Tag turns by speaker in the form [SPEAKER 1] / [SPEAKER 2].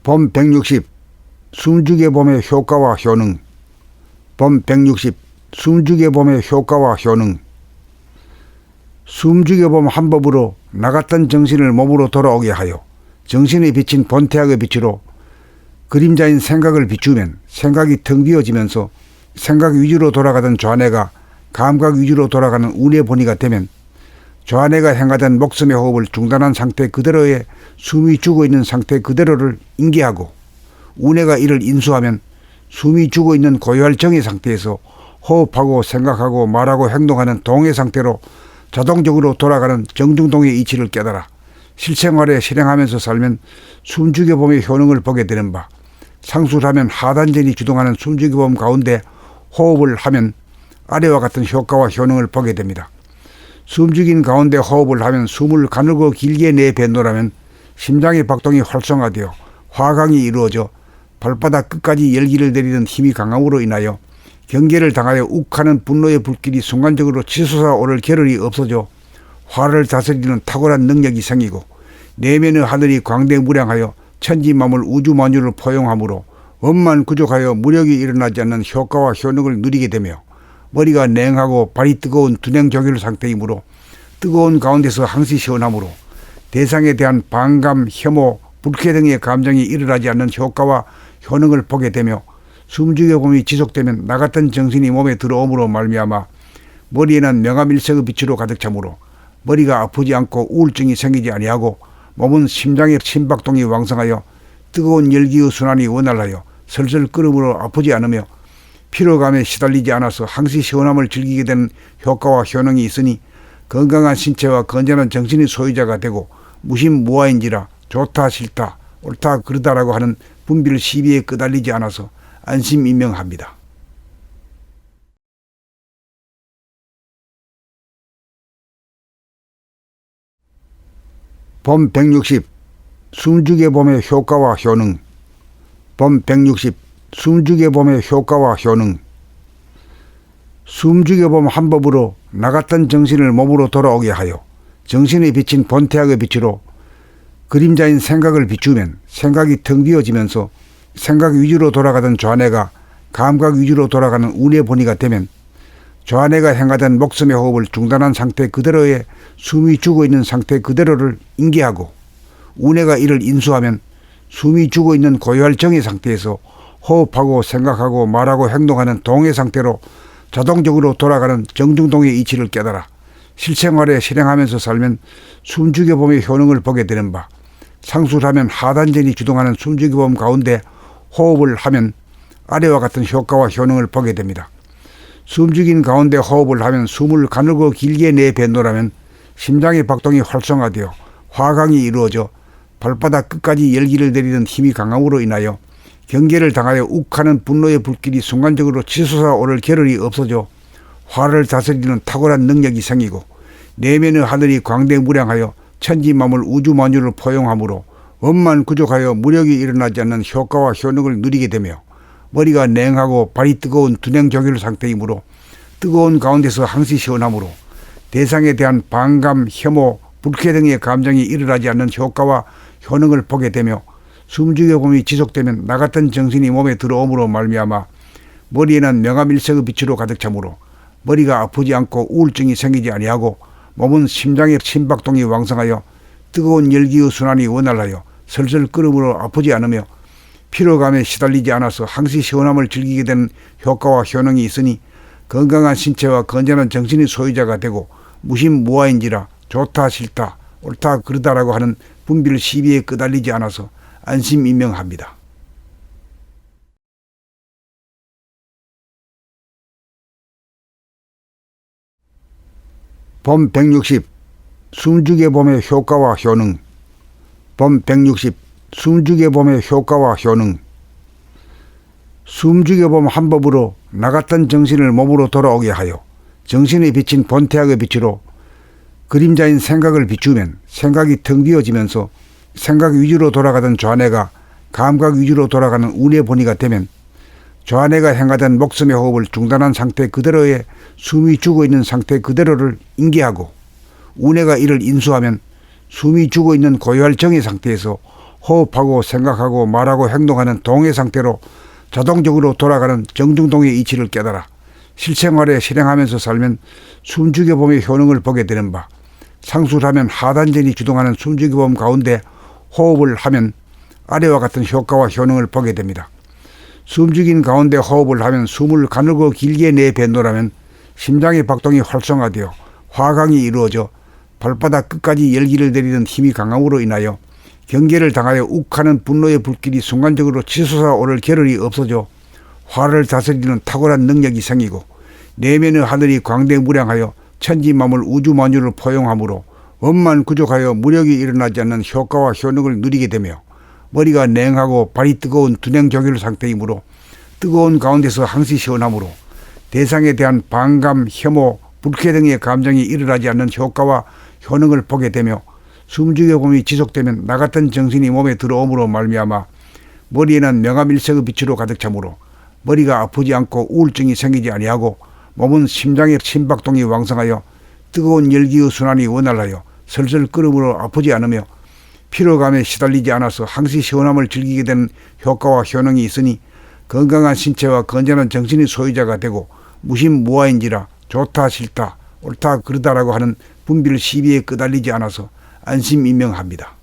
[SPEAKER 1] 봄 160 숨죽여 봄의 효과와 효능. 봄 160 숨죽여 봄의 효과와 효능. 숨죽여 봄 한 법으로 나갔던 정신을 몸으로 돌아오게 하여 정신에 비친 본태학의 빛으로 그림자인 생각을 비추면 생각이 텅 비어지면서 생각 위주로 돌아가던 좌뇌가 감각 위주로 돌아가는 우뇌 본의가 되면 좌뇌가 행하던 목숨의 호흡을 중단한 상태 그대로의 숨이 죽어 있는 상태 그대로를 인계하고 우뇌가 이를 인수하면 숨이 죽어 있는 고요할 정의 상태에서 호흡하고 생각하고 말하고 행동하는 동의 상태로 자동적으로 돌아가는 정중동의 이치를 깨달아 실생활에 실행하면서 살면 숨죽여 봄의 효능을 보게 되는 바, 상술하면 하단전이 주동하는 숨죽여 봄 가운데 호흡을 하면 아래와 같은 효과와 효능을 보게 됩니다. 숨죽인 가운데 호흡을 하면 숨을 가늘고 길게 내뱉노라면 심장의 박동이 활성화되어 화강이 이루어져 발바닥 끝까지 열기를 내리는 힘이 강함으로 인하여 경계를 당하여 욱하는 분노의 불길이 순간적으로 치솟아 오를 겨를이 없어져 화를 다스리는 탁월한 능력이 생기고 내면의 하늘이 광대무량하여 천지만물 우주만유를 포용하므로 원만 구족하여 무력이 일어나지 않는 효과와 효능을 누리게 되며 머리가 냉하고 발이 뜨거운 두냉조결 상태이므로 뜨거운 가운데서 항시 시원하므로 대상에 대한 반감, 혐오, 불쾌 등의 감정이 일어나지 않는 효과와 효능을 보게 되며 숨죽여 봄이 지속되면 나갔던 정신이 몸에 들어옴으로 말미암아 머리에는 명암일색의 빛으로 가득 차므로 머리가 아프지 않고 우울증이 생기지 아니하고 몸은 심장의 심박동이 왕성하여 뜨거운 열기의 순환이 원활하여 슬슬 끓음으로 아프지 않으며 피로감에 시달리지 않아서 항시 시원함을 즐기게 되는 효과와 효능이 있으니 건강한 신체와 건전한 정신의 소유자가 되고 무심무아인지라 좋다 싫다 옳다 그르다라고 하는 분별 시비에 끄달리지 않아서 안심인명합니다. 봄 160 숨죽여 봄의 효과와 효능. 봄 160 숨죽여 봄의 효과와 효능. 숨죽여 봄 한 법으로 나갔던 정신을 몸으로 돌아오게 하여 정신에 비친 본태학의 빛으로 그림자인 생각을 비추면 생각이 텅 비어지면서 생각 위주로 돌아가던 좌뇌가 감각 위주로 돌아가는 우뇌 본의가 되면 좌뇌가 행하던 목숨의 호흡을 중단한 상태 그대로의 숨이 죽어 있는 상태 그대로를 인계하고 우뇌가 이를 인수하면 숨이 죽어 있는 고요할 정의 상태에서 호흡하고 생각하고 말하고 행동하는 동의 상태로 자동적으로 돌아가는 정중동의 이치를 깨달아 실생활에 실행하면서 살면 숨죽여 봄의 효능을 보게 되는 바, 상술하면 하단전이 주동하는 숨죽여 봄 가운데 호흡을 하면 아래와 같은 효과와 효능을 보게 됩니다. 숨죽인 가운데 호흡을 하면 숨을 가늘고 길게 내뱉노라면 심장의 박동이 활성화되어 화강이 이루어져 발바닥 끝까지 열기를 내리는 힘이 강함으로 인하여 경계를 당하여 욱하는 분노의 불길이 순간적으로 치솟아 오를 겨를이 없어져 화를 다스리는 탁월한 능력이 생기고 내면의 하늘이 광대무량하여 천지만물 우주만유를 포용하므로 원만 구족하여 무력이 일어나지 않는 효과와 효능을 누리게 되며 머리가 냉하고 발이 뜨거운 두냉조결 상태이므로 뜨거운 가운데서 항시 시원하므로 대상에 대한 반감, 혐오, 불쾌 등의 감정이 일어나지 않는 효과와 효능을 보게 되며 숨죽여 봄이 지속되면 나갔던 정신이 몸에 들어옴으로 말미암아 머리에는 명암일색의 빛으로 가득 차므로 머리가 아프지 않고 우울증이 생기지 아니하고 몸은 심장의 심박동이 왕성하여 뜨거운 열기의 순환이 원활하여 슬슬 끓음으로 아프지 않으며 피로감에 시달리지 않아서 항시 시원함을 즐기게 되는 효과와 효능이 있으니 건강한 신체와 건전한 정신의 소유자가 되고 무심무아인지라 좋다 싫다 옳다 그르다라고 하는 분별 시비에 끄달리지 않아서 안심인명합니다. 봄 160 숨죽여 봄의 효과와 효능. 봄 160 숨죽여 봄의 효과와 효능. 숨죽여 봄 한 법으로 나갔던 정신을 몸으로 돌아오게 하여 정신에 비친 본태학의 빛으로 그림자인 생각을 비추면 생각이 텅 비어지면서 생각 위주로 돌아가던 좌뇌가 감각 위주로 돌아가는 우뇌 본의가 되면 좌뇌가 행하던 목숨의 호흡을 중단한 상태 그대로의 숨이 죽어 있는 상태 그대로를 인계하고 우뇌가 이를 인수하면 숨이 죽어 있는 고요할 정의 상태에서 호흡하고 생각하고 말하고 행동하는 동해 상태로 자동적으로 돌아가는 정중동의 이치를 깨달아 실생활에 실행하면서 살면 숨죽여봄의 효능을 보게 되는 바, 상수를 하면 하단전이 주동하는 숨죽여봄 가운데 호흡을 하면 아래와 같은 효과와 효능을 보게 됩니다. 숨죽인 가운데 호흡을 하면 숨을 가늘고 길게 내뱉노라면 심장의 박동이 활성화되어 화강이 이루어져 발바닥 끝까지 열기를 내리는 힘이 강함으로 인하여 경계를 당하여 욱하는 분노의 불길이 순간적으로 치솟아 오를 겨를이 없어져 화를 다스리는 탁월한 능력이 생기고 내면의 하늘이 광대무량하여 천지만물 우주만유를 포용하므로 원만 구족하여 무력이 일어나지 않는 효과와 효능을 누리게 되며 머리가 냉하고 발이 뜨거운 두냉조결 상태이므로 뜨거운 가운데서 항시 시원하므로 대상에 대한 반감, 혐오, 불쾌 등의 감정이 일어나지 않는 효과와 효능을 보게 되며 숨죽여봄이 지속되면 나 같은 정신이 몸에 들어옴으로 말미암아 머리에는 명암일색의 빛으로 가득 차므로 머리가 아프지 않고 우울증이 생기지 아니하고 몸은 심장의 심박동이 왕성하여 뜨거운 열기의 순환이 원활하여 슬슬 끓음으로 아프지 않으며 피로감에 시달리지 않아서 항시 시원함을 즐기게 되는 효과와 효능이 있으니 건강한 신체와 건전한 정신의 소유자가 되고 무심무화인지라 좋다 싫다 옳다 그르다라고 하는 분별 시비에 끄달리지 않아서 안심인명합니다.